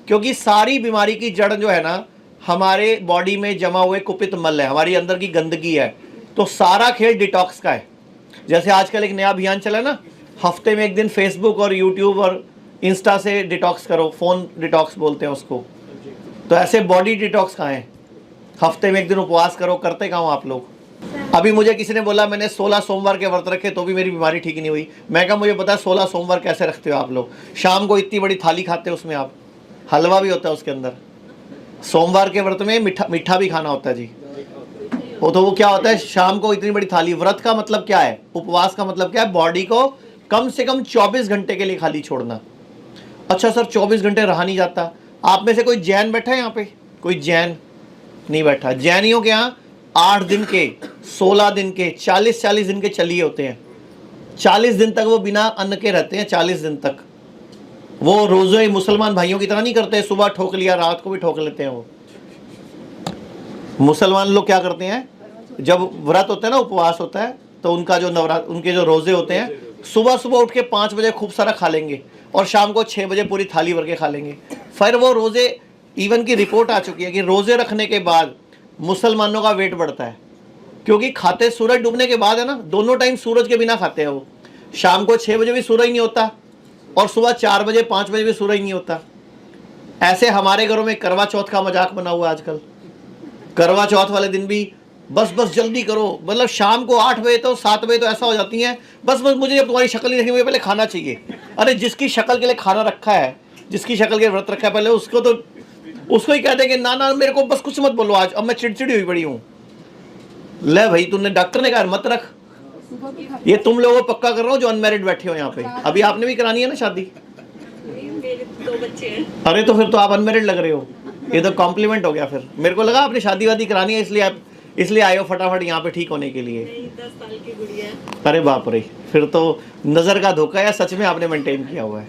क्योंकि सारी बीमारी की जड़ जो है ना हमारे बॉडी में जमा हुए कुपित मल है, हमारी अंदर की गंदगी है। तो सारा खेल डिटॉक्स का है। जैसे आजकल एक नया अभियान चला ना, हफ्ते में एक दिन फेसबुक और यूट्यूब और इंस्टा से डिटॉक्स करो, फोन डिटॉक्स बोलते हैं उसको। तो ऐसे बॉडी डिटॉक्स कहाँ है? हफ्ते में एक दिन उपवास करो, करते कहाँ हो आप लोग? अभी मुझे किसी ने बोला मैंने 16 सोमवार के व्रत रखे तो भी मेरी बीमारी ठीक नहीं हुई। मैं कहा मुझे पता है 16 सोमवार कैसे रखते हो आप लोग। शाम को इतनी बड़ी थाली खाते हो, उसमें आप हलवा भी होता है उसके अंदर। सोमवार के व्रत में मीठा भी खाना होता है जी। वो क्या होता है, शाम को इतनी बड़ी थाली। व्रत का मतलब क्या है, उपवास का मतलब क्या है? बॉडी को कम से कम 24 घंटे के लिए खाली छोड़ना। अच्छा सर 24 घंटे रहा नहीं जाता। आप में से कोई जैन बैठा है यहाँ पे? कोई जैन नहीं बैठा। जैनियों के यहाँ 8 दिन के, 16 दिन के, 40 दिन के चलिए होते हैं। 40 दिन तक वो बिना अन्न के रहते हैं। 40 दिन तक वो रोजे मुसलमान भाइयों की तरह नहीं करते, सुबह ठोक लिया रात को भी ठोक लेते हैं। वो मुसलमान लोग क्या करते हैं, जब व्रत होता है ना, उपवास होता है, तो उनका जो नवरात्र, उनके जो रोजे होते हैं, सुबह सुबह उठ के 5 बजे खूब सारा खा लेंगे और शाम को 6 बजे पूरी थाली भर के खा लेंगे। फिर वो रोजे, इवन की रिपोर्ट आ चुकी है कि रोजे रखने के बाद मुसलमानों का वेट बढ़ता है, क्योंकि खाते सूरज डूबने के बाद है ना, दोनों टाइम सूरज के बिना खाते हैं वो। शाम को 6 बजे भी सूरज नहीं होता और सुबह 4 बजे 5 बजे भी सूरज नहीं होता। ऐसे हमारे घरों में करवा चौथ का मजाक बना हुआ है आजकल। करवा चौथ वाले दिन भी बस जल्दी करो, मतलब शाम को 8 बजे तो 7 बजे तो ऐसा हो जाती है, बस मुझे अब तुम्हारी शक्ल नहीं देखनी, मुझे पहले खाना चाहिए। अरे जिसकी शक्ल के लिए खाना रखा है, जिसकी शक्ल के व्रत रखा है, पहले उसको ही कहते हैं कि ना मेरे को बस कुछ मत बोलो आज, अब मैं चिड़चिड़ी हुई पड़ी हूँ। ले भाई, तुमने, डॉक्टर ने कहा मत रख। ये तुम लोगों को पक्का कर रहा हूँ जो अनमैरिड बैठे हो यहाँ पे। अभी आपने भी करानी है ना शादी? मेरे 2 बच्चे हैं। अरे तो फिर तो आप अनमैरिड लग रहे हो। ये तो कॉम्प्लीमेंट हो गया। फिर मेरे को लगा आपने शादी वादी करानी है, इसलिए आए हो फटाफट यहाँ पे ठीक होने के लिए। नहीं, 10 साल की गुड़िया है। अरे बाप रे, फिर तो नजर का धोखा या सच में आपने मेंटेन किया हुआ है।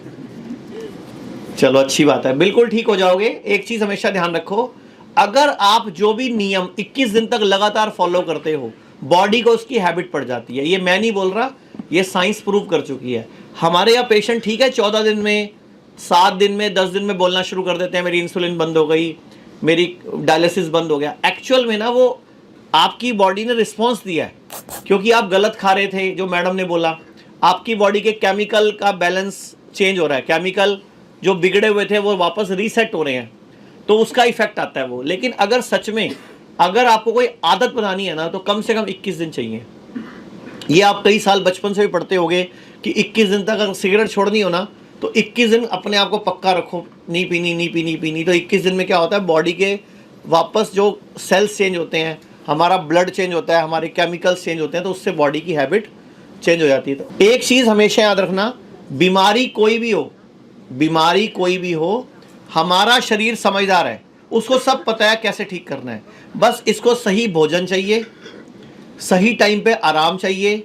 चलो अच्छी बात है, बिल्कुल ठीक हो जाओगे। एक चीज हमेशा ध्यान रखो, अगर आप जो भी नियम 21 दिन तक लगातार फॉलो करते हो, बॉडी को उसकी हैबिट पड़ जाती है। ये मैं नहीं बोल रहा, ये साइंस प्रूव कर चुकी है। हमारे यहाँ पेशेंट ठीक है 14 दिन में, 7 दिन में, 10 दिन में बोलना शुरू कर देते हैं मेरी इंसुलिन बंद हो गई, मेरी डायलिसिस बंद हो गया। एक्चुअल में ना वो आपकी बॉडी ने रिस्पॉन्स दिया है, क्योंकि आप गलत खा रहे थे। जो मैडम ने बोला, आपकी बॉडी के केमिकल का बैलेंस चेंज हो रहा है, केमिकल जो बिगड़े हुए थे वो वापस रीसेट हो रहे हैं, तो उसका इफेक्ट आता है वो। लेकिन अगर सच में अगर आपको कोई आदत बनानी है ना, तो कम से कम 21 दिन चाहिए। ये आप कई साल बचपन से भी पढ़ते होंगे कि 21 दिन तक अगर सिगरेट छोड़नी हो ना, तो 21 दिन अपने आप को पक्का रखो, नहीं पीनी। तो 21 दिन में क्या होता है, बॉडी के वापस जो सेल्स चेंज होते हैं, हमारा ब्लड चेंज होता है, हमारे केमिकल्स चेंज होते हैं, तो उससे बॉडी की हैबिट चेंज हो जाती है। तो एक चीज़ हमेशा याद रखना, बीमारी कोई भी हो, हमारा शरीर समझदार है, उसको सब पता है कैसे ठीक करना है। बस इसको सही भोजन चाहिए, सही टाइम पे आराम चाहिए,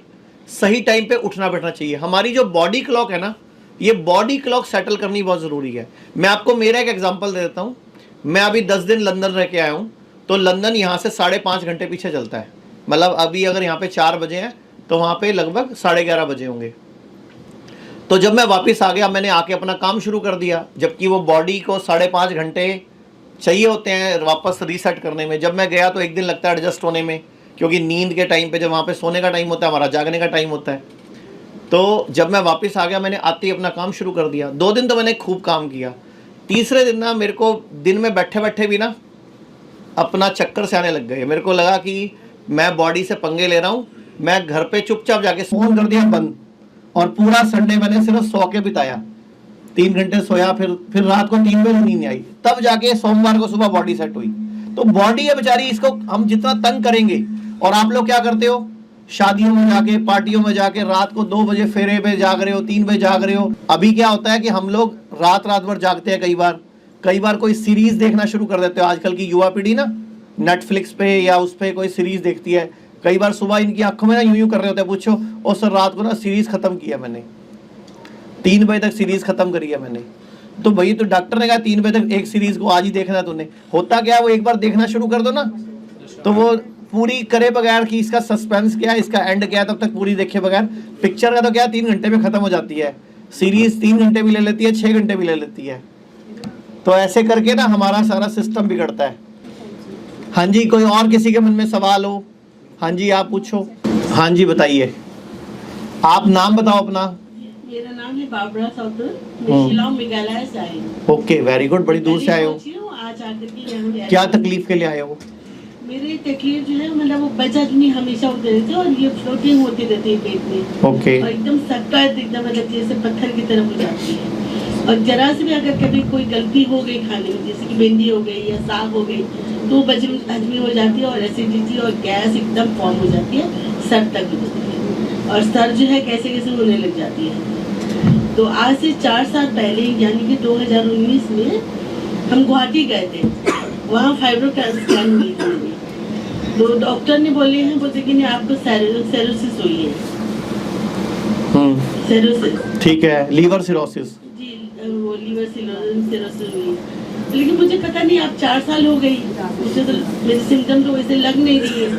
सही टाइम पे उठना बैठना चाहिए। हमारी जो बॉडी क्लॉक है ना, ये बॉडी क्लॉक सेटल करनी बहुत ज़रूरी है। मैं आपको मेरा एक एग्जांपल दे देता हूँ। मैं अभी 10 दिन लंदन रह के आया हूँ, तो लंदन यहाँ से 5.5 घंटे पीछे चलता है। मतलब अभी अगर यहाँ पे 4 बजे हैं तो वहाँ पे लगभग 11:30 बजे होंगे। तो जब मैं वापस आ गया, मैंने आके अपना काम शुरू कर दिया, जबकि वो बॉडी को 5.5 घंटे चाहिए होते हैं वापस रीसेट करने में। जब मैं गया तो 1 दिन लगता है एडजस्ट होने में, क्योंकि नींद के टाइम पे जब वहाँ पे सोने का टाइम होता है, हमारा जागने का टाइम होता है। तो जब मैं वापस आ गया, मैंने आते ही अपना काम शुरू कर दिया। 2 दिन तो मैंने खूब काम किया। तीसरे दिन ना मेरे को दिन में बैठे बैठे भी ना अपना चक्कर से आने लग गए। मेरे को लगा कि मैं बॉडी से पंगे ले रहा हूँ। मैं घर पे चुपचाप जाके फोन कर दिया बंद, और पूरा संडे मैंने सिर्फ सो के बिताया। 3 घंटे सोया, फिर रात को 3 बजे नींद आई, तब जाके सोमवार को सुबह बॉडी सेट हुई। तो बॉडी है बेचारी, इसको हम जितना तंग करेंगे। और आप लोग क्या करते हो, शादियों में जाके, पार्टियों में जाके रात को 2 बजे फेरे पे जाग रहे हो, 3 बजे जाग रहे हो। अभी क्या होता है कि हम लोग रात भर जागते हैं। कई बार कोई सीरीज देखना शुरू कर देते हो। आजकल की युवा पीढ़ी ना नेटफ्लिक्स पे या उस पे कोई सीरीज देखती है। कई बार सुबह इनकी आंखों में ना यूं कर रहे होते हैं, पूछो और सर रात को ना सीरीज खत्म किया मैंने, 3 बजे तक सीरीज खत्म करी है मैंने। तो भाई, तो डॉक्टर ने कहा 3 बजे तक एक सीरीज को आज ही देखना तूने। होता क्या है, वो एक बार देखना शुरू कर दो ना, तो वो पूरी करे बगैर कि इसका सस्पेंस क्या है, इसका एंड क्या है, तब तक पूरी देखे बगैर। पिक्चर का तो क्या 3 घंटे में खत्म हो जाती है, सीरीज 3 घंटे भी ले लेती है, 6 घंटे भी ले लेती है। तो ऐसे करके ना हमारा सारा सिस्टम बिगड़ता है। हाँ जी, कोई और किसी के मन में सवाल हो? हाँ जी, आप पूछो। हाँ जी, बताइए। आप नाम बताओ अपना। मेरा नाम है बाबरा सौदर, मैं शिलांग मेघालय से आई हूँ। ओके, वेरी गुड, बड़ी दूर से आए हो। आज आकर के यहाँ पे आई क्या हूँ। तकलीफ के लिए आए हो? मेरी तकलीफ जो है मतलब वो बचत नहीं हमेशा होते रहते और ये फ्लोटिंग होती रहती है पेट में। ओके। और एकदम सख्त एकदम मतलब जैसे पत्थर की तरह हो जाती है। और जरा से भी अगर कभी कोई गलती हो गई खाने में, जैसे कि भिंडी हो गई या साग हो गई, तो हजमी हो जाती है और एसिडिटी और गैस एकदम फॉर्म हो जाती है, सर तक होती है और सर जो है कैसे कैसे होने लग जाती है। तो आज से 4 साल पहले यानी कि 2019 में हम गुवाहाटी गए थे, वहाँ फाइब्रो स्कैन हुई थी। तो डॉक्टर ने बोले कि नहीं आपको सेरोसिस हुई है। सेरोसिस, ठीक है, लीवर सिरोसिस। जी, वो लीवर सिरोसिस हुई है। लेकिन मुझे पता नहीं, अब 4 साल हो गई, मुझे तो मेरे सिम्टम तो वैसे लग नहीं रही है।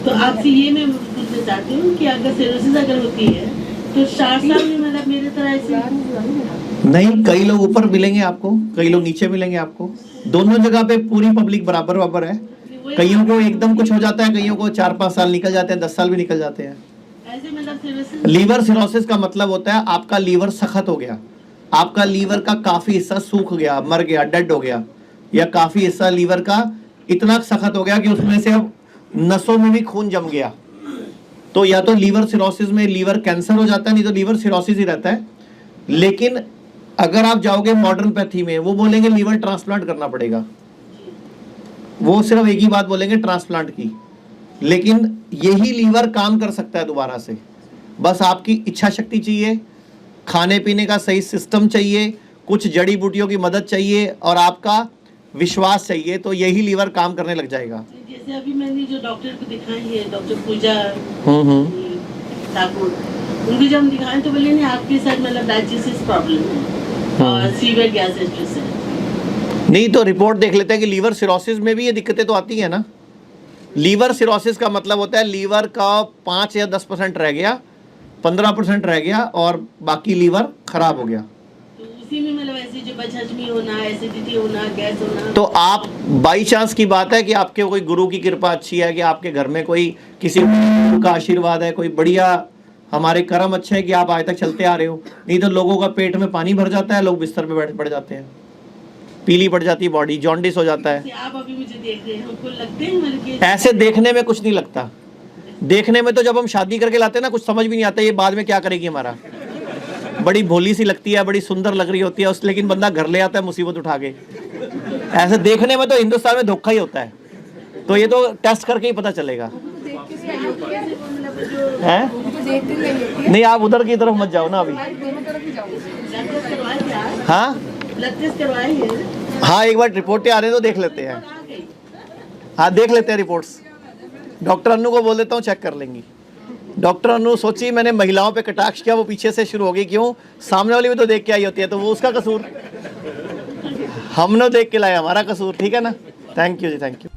तो आपसे ये मैं पूछना चाहती हूँ कि अगर सिरोसिस अगर होती है तो 4 साल में मतलब मेरे तरह ऐसे नहीं, कई लोग ऊपर मिलेंगे आपको, कई लोग नीचे मिलेंगे आपको। दोनों जगह पे पूरी पब्लिक बराबर बराबर है। कईयों को एकदम कुछ हो जाता है, कईयों को 4-5 साल निकल जाते हैं, 10 साल भी निकल जाते हैं। ऐसे मतलब सिरोसिस। लीवर सिरोसिस का मतलब होता है आपका लीवर सख्त हो गया, आपका लीवर का काफी हिस्सा सूख गया, मर गया, डेड हो गया, या काफी हिस्सा लीवर का इतना सख्त हो गया कि उसमें से अब नसों में भी खून जम गया। तो या तो लीवर सिरोसिस में लीवर कैंसर हो जाता है, नहीं तो लीवर सिरोसिस ही रहता है। लेकिन अगर आप जाओगे मॉडर्न पैथी में, वो बोलेंगे लीवर ट्रांसप्लांट करना पड़ेगा, वो सिर्फ एक ही बात बोलेंगे, ट्रांसप्लांट की। लेकिन यही लीवर काम कर सकता है दोबारा से, बस आपकी इच्छा शक्ति चाहिए, खाने पीने का सही सिस्टम चाहिए, कुछ जड़ी बूटियों की मदद चाहिए और आपका विश्वास चाहिए, तो यही लीवर काम करने लग जाएगा। जैसे अभी मैंने जो डॉक्टर को दिखाई है, डॉक्टर पूजा ठाकुर, उनको जब हम दिखाए तो बोले नहीं आपके साथ मतलब डाइजेस्टिव प्रॉब्लम है और सीवियर गैस्ट्राइटिस है। नहीं तो रिपोर्ट देख लेते हैं कि लीवर सिरोसिस में भी ये दिक्कतें तो आती है ना। लीवर सिरोसिस का मतलब होता है लीवर का 5 या 10% रह गया, 15% रह गया और बाकी लीवर खराब हो गया। तो उसी में मतलब ऐसे जो बदहजमी होना, एसिडिटी होना, गैस होना। तो आप बाई चांस की बात है कि आपके कोई गुरु की कृपा अच्छी है, कि आपके घर में कोई किसी गुरु का आशीर्वाद है, कोई बढ़िया हमारे कर्म अच्छे हैं कि आप आज तक चलते आ रहे हो। नहीं तो लोगों का पेट में पानी भर जाता है, लोग बिस्तर पे बैठ पड़ जाते हैं, पीली पड़ जाती है बॉडी, जॉन्डिस हो जाता है। आप अभी मुझे देख रहे हैं, हमको लगते हैं मतलब कि ऐसे देखने में कुछ नहीं लगता, देखने में तो जब हम शादी करके लाते हैं ना, कुछ समझ भी नहीं आता ये बाद में क्या करेगी हमारा। बड़ी भोली सी लगती है, बड़ी सुंदर लग रही होती है उस, लेकिन बंदा घर ले आता है मुसीबत उठा के। ऐसे देखने में तो हिंदुस्तान में धोखा ही होता है, तो ये तो टेस्ट करके ही पता चलेगा है। नहीं, आप उधर की तरफ मत जाओ ना अभी। हाँ ब्लड टेस्ट करवाए हैं। हाँ, एक बार रिपोर्टें आ रही हैं तो देख लेते हैं। हाँ, देख लेते हैं रिपोर्ट्स। डॉक्टर अनु को बोल देता हूँ, चेक कर लेंगी। डॉक्टर अनु सोची मैंने महिलाओं पे कटाक्ष किया, वो पीछे से शुरू हो गई, क्यों? सामने वाली भी तो देख के आई होती है, तो वो उसका कसूर, हमने देख के लाया, हमारा कसूर। ठीक है ना, थैंक यू जी, थैंक यू।